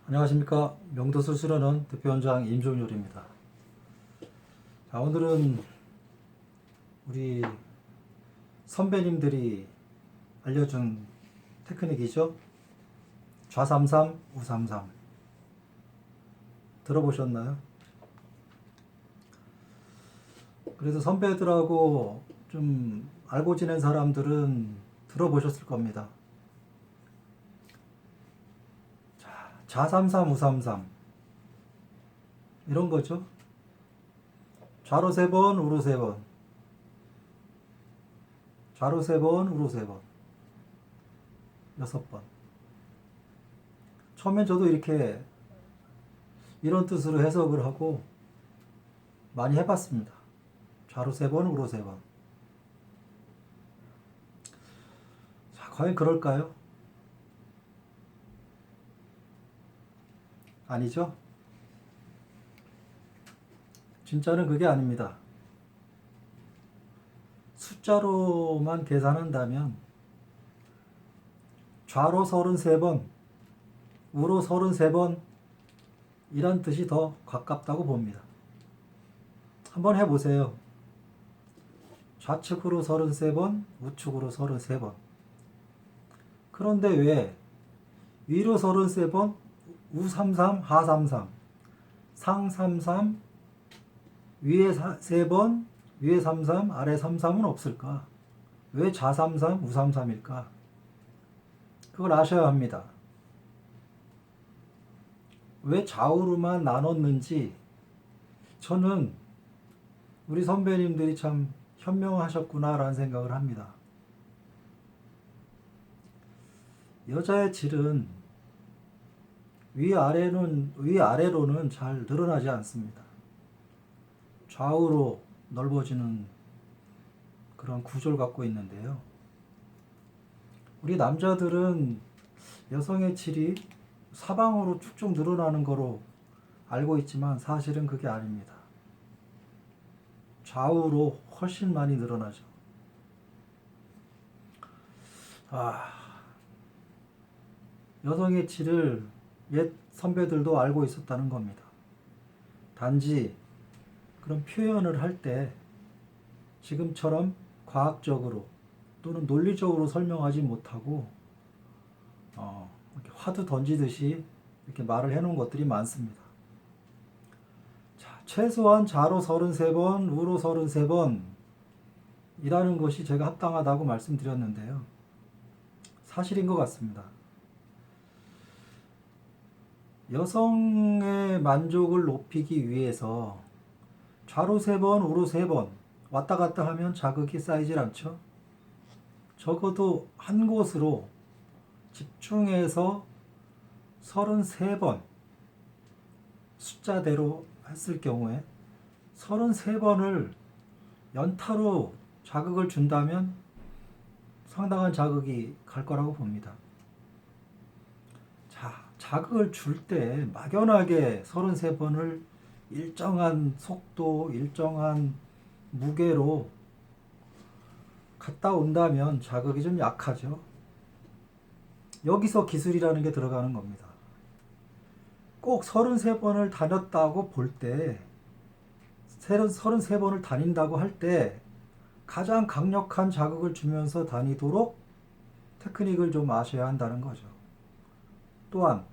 안녕하십니까. 명도술 수련원 대표원장 임종률입니다. 자, 오늘은 우리 선배님들이 알려준 테크닉이죠. 좌삼삼, 우삼삼. 들어보셨나요? 그래서 선배들하고 좀 알고 지낸 사람들은 들어보셨을 겁니다. 좌삼삼, 우삼삼. 이런 거죠. 좌로 3번, 우로 3번. 좌로 3번, 우로 3번. 6번. 처음엔 저도 이렇게 이런 뜻으로 해석을 하고 많이 해봤습니다. 좌로 3번, 우로 3번. 자, 과연 그럴까요? 아니죠? 진짜는 그게 아닙니다. 숫자로만 계산한다면 좌로 33번, 우로 33번 이란 뜻이 더 가깝다고 봅니다. 한번 해보세요. 좌측으로 33번, 우측으로 33번. 그런데 왜 위로 33번, 우삼삼, 하삼삼, 상삼삼, 위에 3번, 위에 33, 아래 33은 없을까? 왜 좌삼삼, 우삼삼일까? 그걸 아셔야 합니다. 왜 좌우로만 나눴는지 저는 우리 선배님들이 참 현명하셨구나라는 생각을 합니다. 여자의 질은 위아래로는 잘 늘어나지 않습니다. 좌우로 넓어지는 그런 구조를 갖고 있는데요. 우리 남자들은 여성의 질이 사방으로 쭉쭉 늘어나는 거로 알고 있지만 사실은 그게 아닙니다. 좌우로 훨씬 많이 늘어나죠. 여성의 질을 옛 선배들도 알고 있었다는 겁니다. 단지 그런 표현을 할 때 지금처럼 과학적으로 또는 논리적으로 설명하지 못하고 이렇게 화두 던지듯이 이렇게 말을 해놓은 것들이 많습니다. 자, 최소한 좌로 33번, 우로 33번 이라는 것이 제가 합당하다고 말씀드렸는데요. 사실인 것 같습니다. 여성의 만족을 높이기 위해서 좌로 3번, 우로 3번 왔다 갔다 하면 자극이 쌓이질 않죠. 적어도 한 곳으로 집중해서 33번 숫자대로 했을 경우에 33번을 연타로 자극을 준다면 상당한 자극이 갈 거라고 봅니다. 자극을 줄 때 막연하게 33번을 일정한 속도, 일정한 무게로 갔다 온다면 자극이 좀 약하죠. 여기서 기술이라는 게 들어가는 겁니다. 꼭 33번을 다녔다고 볼 때, 33번을 다닌다고 할 때 가장 강력한 자극을 주면서 다니도록 테크닉을 좀 아셔야 한다는 거죠. 또한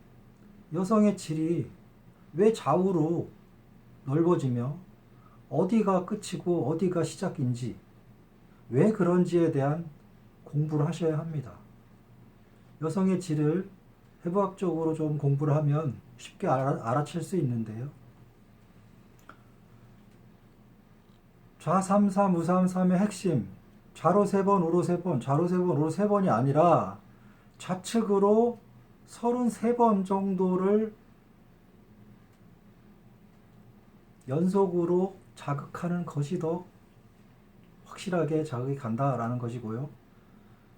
여성의 질이 왜 좌우로 넓어지며 어디가 끝이고 어디가 시작인지 왜 그런지에 대한 공부를 하셔야 합니다. 여성의 질을 해부학적으로 좀 공부를 하면 쉽게 알아챌 수 있는데요. 좌삼삼, 우삼삼의 핵심 좌로 3번, 우로 3번, 좌로 3번, 우로 3번이 아니라 좌측으로 33번 정도를 연속으로 자극하는 것이 더 확실하게 자극이 간다라는 것이고요.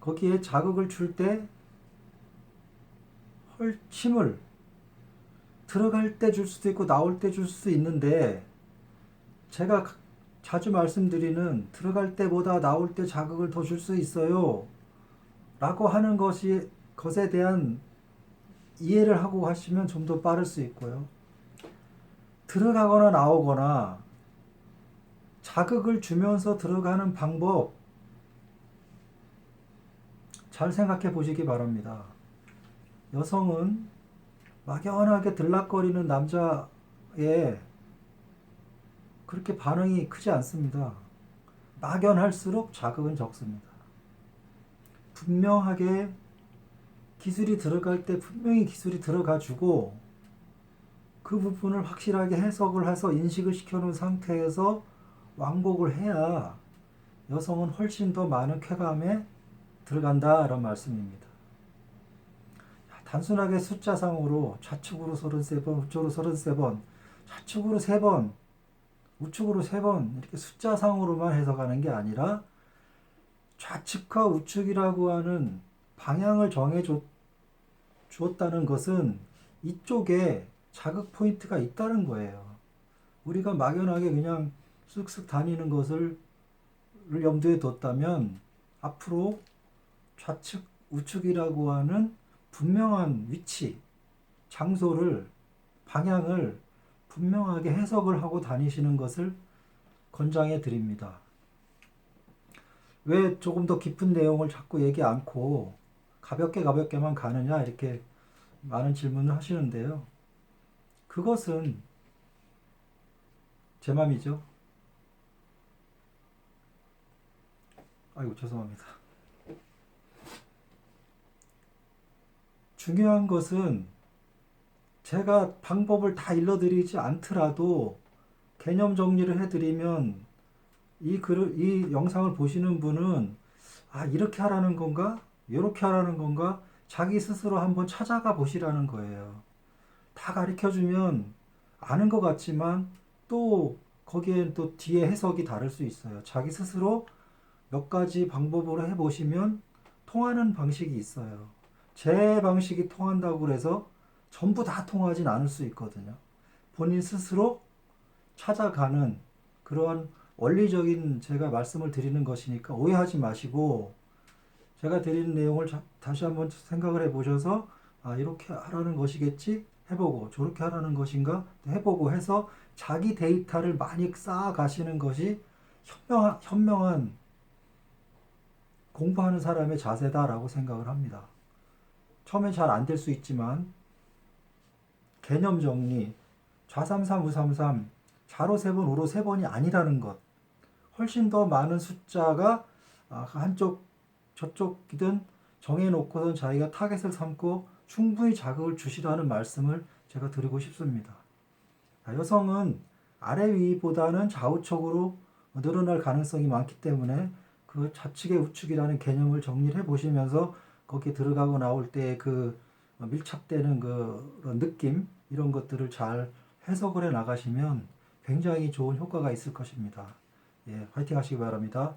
거기에 자극을 줄 때 힘을 들어갈 때 줄 수도 있고 나올 때 줄 수도 있는데 제가 자주 말씀드리는 들어갈 때보다 나올 때 자극을 더 줄 수 있어요 라고 하는 것에 대한 이해를 하고 하시면 좀 더 빠를 수 있고요. 들어가거나 나오거나 자극을 주면서 들어가는 방법 잘 생각해 보시기 바랍니다. 여성은 막연하게 들락거리는 남자에 그렇게 반응이 크지 않습니다. 막연할수록 자극은 적습니다. 분명하게 기술이 들어갈 때 분명히 기술이 들어가 주고 그 부분을 확실하게 해석을 해서 인식을 시켜놓은 상태에서 완곡을 해야 여성은 훨씬 더 많은 쾌감에 들어간다라는 말씀입니다. 단순하게 숫자상으로 좌측으로 33번, 우측으로 33번, 좌측으로 3번, 우측으로 3번 이렇게 숫자상으로만 해석하는 게 아니라 좌측과 우측이라고 하는 방향을 정해 주었다는 것은 이쪽에 자극 포인트가 있다는 거예요. 우리가 막연하게 그냥 쓱쓱 다니는 것을 염두에 뒀다면 앞으로 좌측, 우측이라고 하는 분명한 위치, 장소를, 방향을 분명하게 해석을 하고 다니시는 것을 권장해 드립니다. 왜 조금 더 깊은 내용을 자꾸 얘기 않고 가볍게만 가느냐 이렇게 많은 질문을 하시는데요. 그것은 제 맘이죠. 아이고 죄송합니다. 중요한 것은 제가 방법을 다 일러드리지 않더라도 개념 정리를 해드리면 이 영상을 보시는 분은 이렇게 하라는 건가? 이렇게 하라는 건가? 자기 스스로 한번 찾아가 보시라는 거예요. 다 가르쳐주면 아는 것 같지만 또 거기엔 또 뒤에 해석이 다를 수 있어요. 자기 스스로 몇 가지 방법으로 해보시면 통하는 방식이 있어요. 제 방식이 통한다고 해서 전부 다 통하진 않을 수 있거든요. 본인 스스로 찾아가는 그러한 원리적인 제가 말씀을 드리는 것이니까 오해하지 마시고 제가 드리는 내용을 다시 한번 생각을 해보셔서 이렇게 하라는 것이겠지 해보고 저렇게 하라는 것인가 해보고 해서 자기 데이터를 많이 쌓아가시는 것이 현명한 공부하는 사람의 자세다라고 생각을 합니다. 처음엔 잘 안 될 수 있지만 개념 정리, 좌33, 우삼삼, 좌로 3번, 우로 3번이 아니라는 것 훨씬 더 많은 숫자가 한쪽 저쪽이든 정해놓고선 자기가 타겟을 삼고 충분히 자극을 주시라는 말씀을 제가 드리고 싶습니다. 여성은 아래 위보다는 좌우측으로 늘어날 가능성이 많기 때문에 그 좌측의 우측이라는 개념을 정리를 해보시면서 거기에 들어가고 나올 때 그 밀착되는 그런 느낌 이런 것들을 잘 해석을 해 나가시면 굉장히 좋은 효과가 있을 것입니다. 예, 화이팅 하시기 바랍니다.